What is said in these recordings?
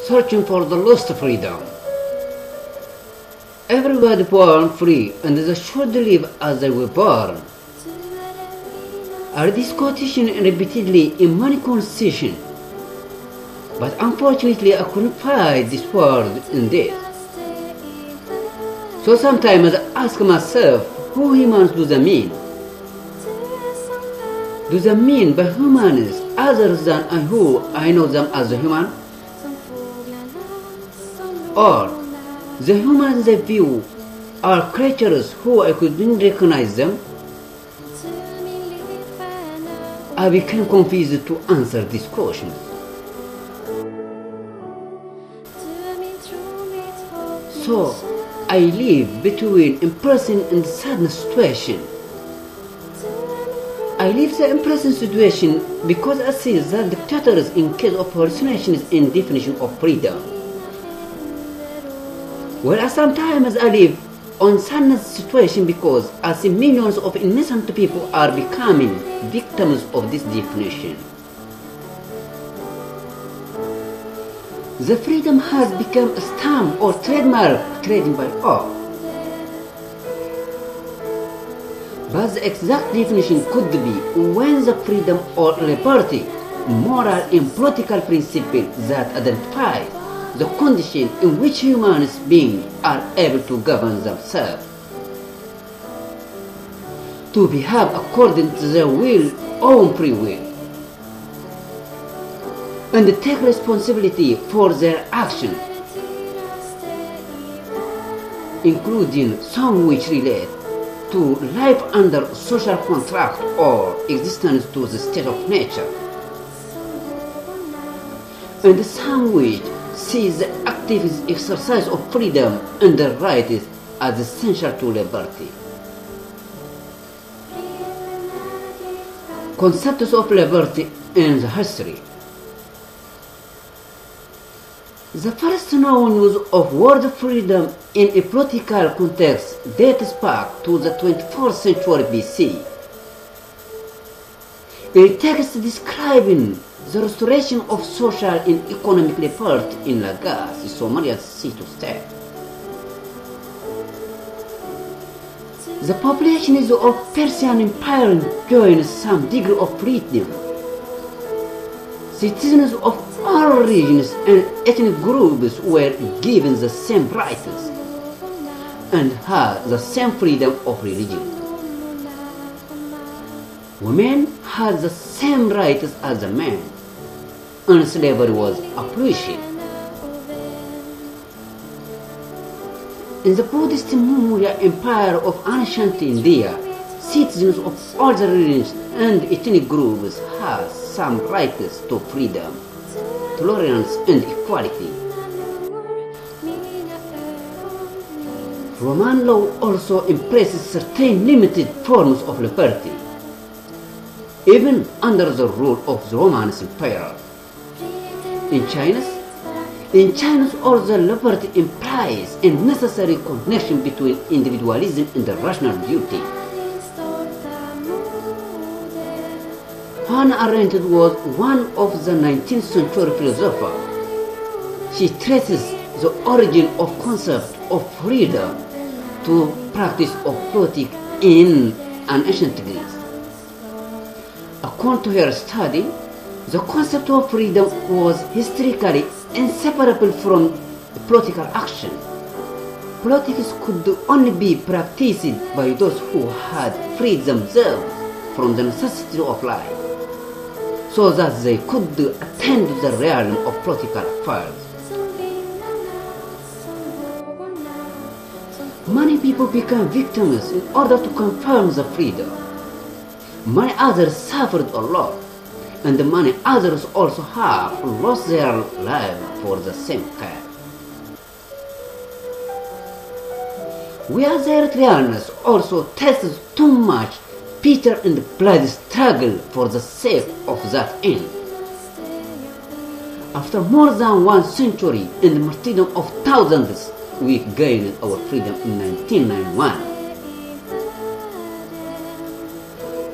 searching for the lost freedom. Everybody born free and they should live as they were born. Are this quotation repeatedly in many constitutions, but unfortunately I couldn't find this word in this. So sometimes I ask myself, who humans do they mean? Do they mean by humans other than who I know them as a human? Or the humans they view are creatures who I couldn't recognize them? I became confused to answer this question. So I live between impressing and sadness situation. I leave the impressing situation because I see that dictators in case of hallucinations in definition of freedom. Whereas sometimes I live on sadness situation because I see millions of innocent people are becoming victims of this definition. The freedom has become a stamp or trademark trading by all. But the exact definition could be when the freedom or liberty, moral and political principle that identifies the condition in which human beings are able to govern themselves, to behave according to their will, own free will, and take responsibility for their actions, including some which relate to life under social contract or existence to the state of nature, and some which sees the active exercise of freedom and the rights as essential to liberty. Concepts of liberty in the history. The first known use of word freedom in a political context dates back to the 24th century BC. A text describing the restoration of social and economic liberty in Lagos, Somalia's city-state. The populations of Persian Empire enjoyed some degree of freedom. Citizens of all regions and ethnic groups were given the same rights and had the same freedom of religion. Women had the same rights as the men, and slavery was abolished. In the Buddhist Maurya Empire of ancient India, citizens of all the religions and ethnic groups had some rights to freedom, tolerance, and equality. Roman law also impresses certain limited forms of liberty, even under the rule of the Roman Empire. In China's all the liberty implies a necessary connection between individualism and the rational duty. Hannah Arendt was one of the 19th century philosophers. She traces the origin of concept of freedom to practice of politics in ancient Greece. According to her study, the concept of freedom was historically inseparable from political action. Politics could only be practiced by those who had freed themselves from the necessity of life, so that they could attend to the realm of political affairs. Many people became victims in order to confirm the freedom. Many others suffered a lot, and many others also have lost their lives for the same fact. We as Eritreans also tasted too much bitter and bloody struggle for the sake of that end. After more than 1 century and the martyrdom of thousands, we gained our freedom in 1991.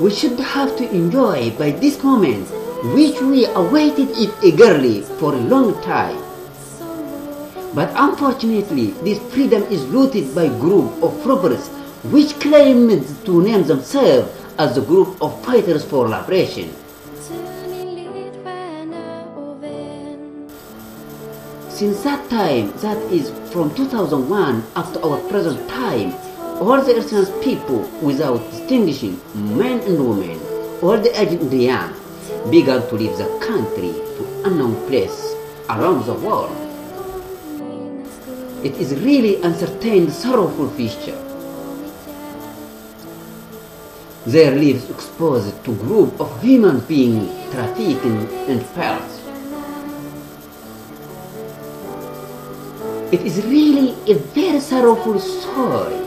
We should have to enjoy by this moment, which we awaited it eagerly for a long time, But unfortunately, this freedom is rooted by a group of robbers which claimed to name themselves as a group of fighters for liberation. Since that time, that is from 2001 up to our present time, all the Eritrean people, without distinguishing men and women, all the aged and the young, began to leave the country to unknown places around the world. It is really uncertain, sorrowful future. Their lives exposed to group of human beings trafficking and pelts. It is really a very sorrowful story.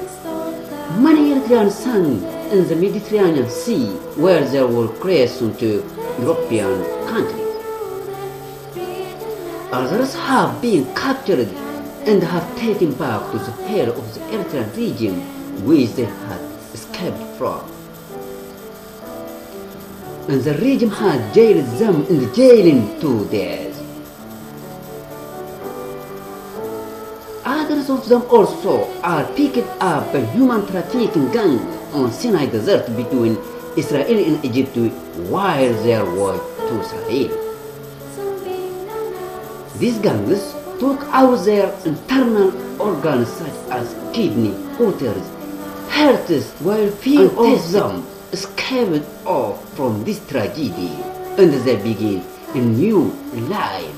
Many Eritreans sank in the Mediterranean Sea where they were crossed into European countries. Others have been captured and have taken back to the part of the Eritrean region which they had escaped from. And the regime had jailed them in the jail in 2 days. Others of them also are picked up by human trafficking gangs on Sinai Desert between Israel and Egypt while they were to Israel. These gangs took out their internal organs such as kidney, uterus, hearts, while few of them escaped off from this tragedy and they begin a new life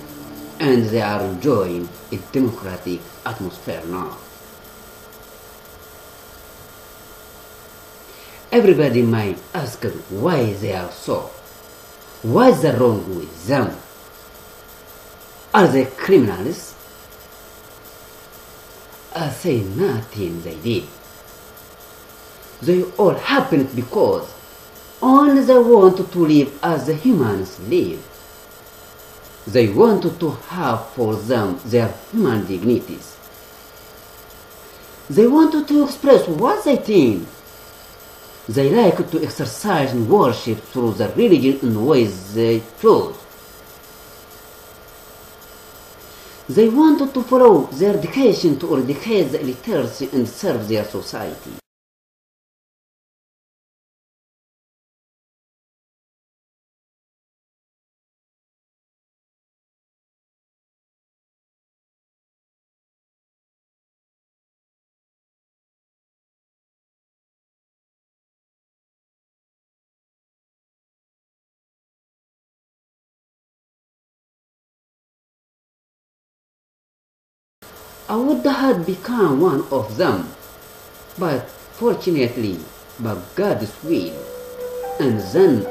and they are enjoying a democratic atmosphere now. Everybody might ask why they are so. What's the wrong with them? Are they criminals? I say nothing they did. They all happened because only they wanted to live as the humans live. They wanted to have for them their human dignities. They wanted to express what they think. They liked to exercise and worship through the religion in ways they chose. They wanted to follow their education to eradicate the illiteracy and serve their society. I would have become one of them, but fortunately, by God's will, and then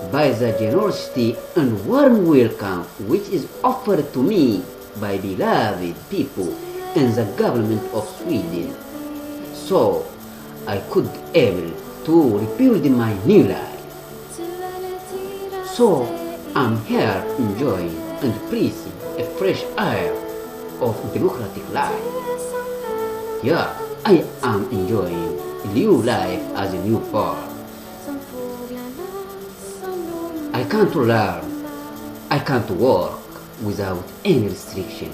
by the generosity and warm welcome which is offered to me by beloved people and the government of Sweden, so I could be able to rebuild my new life. So I'm here enjoying and breathing a fresh air of democratic life. Yeah, I am enjoying a new life as a newborn. I can't learn, I can't work without any restriction.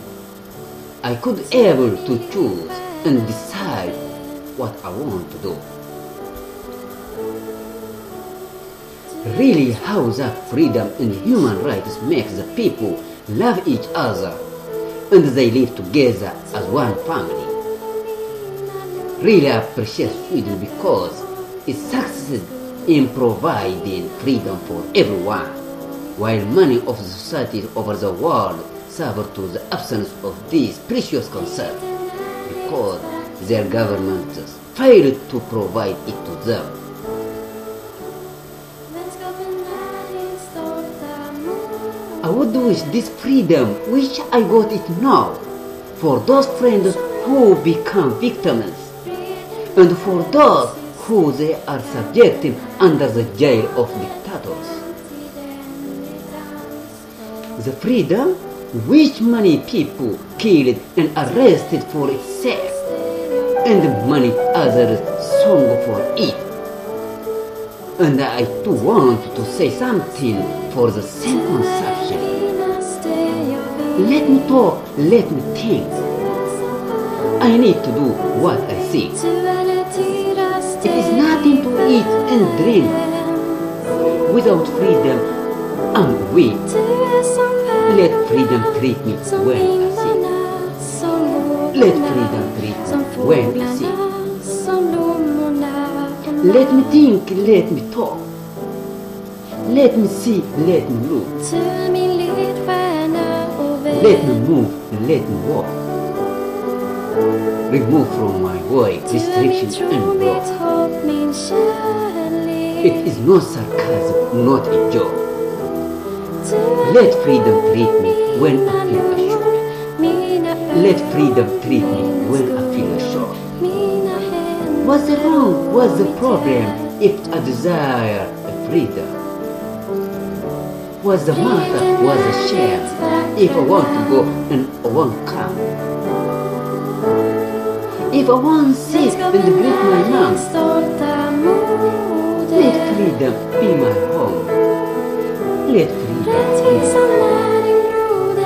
I could be able to choose and decide what I want to do. Really how that freedom and human rights makes the people love each other and they live together as one family. Really appreciate Sweden because it succeeded in providing freedom for everyone, while many of the societies over the world suffer to the absence of this precious concept because their governments failed to provide it to them. I would wish this freedom which I got it now for those friends who become victims and for those who they are subjected under the jail of dictators. The freedom which many people killed and arrested for its sake and many others sung for it. And I too want to say something for the same conception. Let me talk, let me think. I need to do what I seek. It is nothing to eat and drink. Without freedom, I'm weak. Let freedom treat me when I seek. Let freedom treat me when I seek. Let me think, let me talk. Let me see, let me look. Let me move, let me walk. Remove from my way restrictions and laws. It is no sarcasm, not a joke. Let freedom treat me when I feel assured. Let freedom treat me when I feel assured. What's the wrong? What's the problem if I desire freedom? What's the matter? What's the shame if I want to go and I won't come? If I want to sit and greet my mom, let freedom be my home. Let freedom be my home.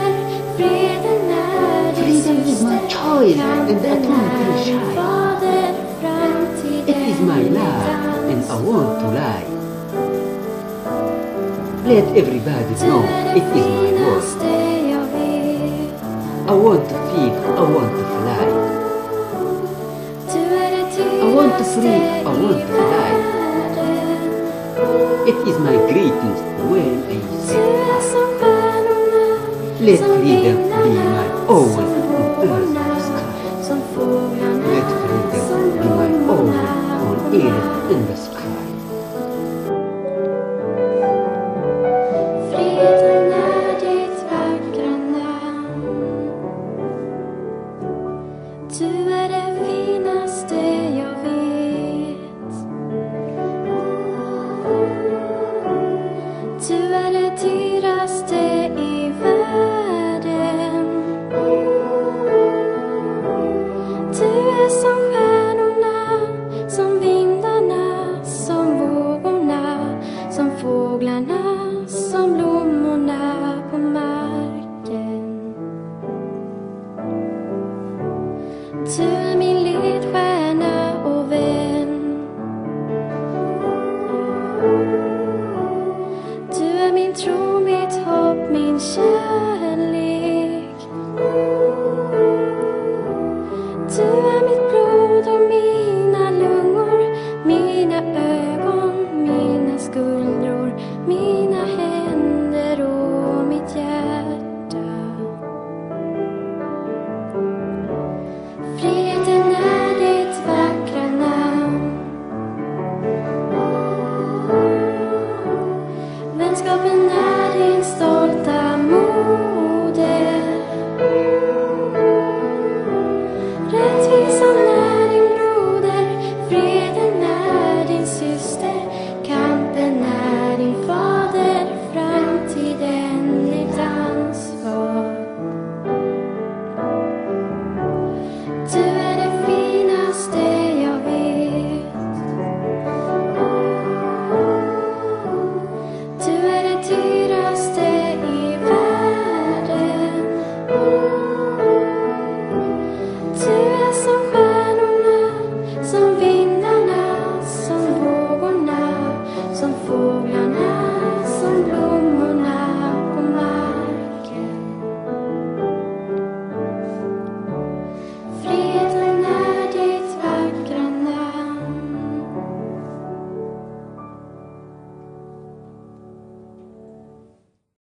Freedom is my choice and I don't feel shy. It is my life and I want to lie. Let everybody know it is my word. I want to feel, I want to fly. I want to free, I want to fly. It is my greetings when I say hi. Let freedom be my own on earth.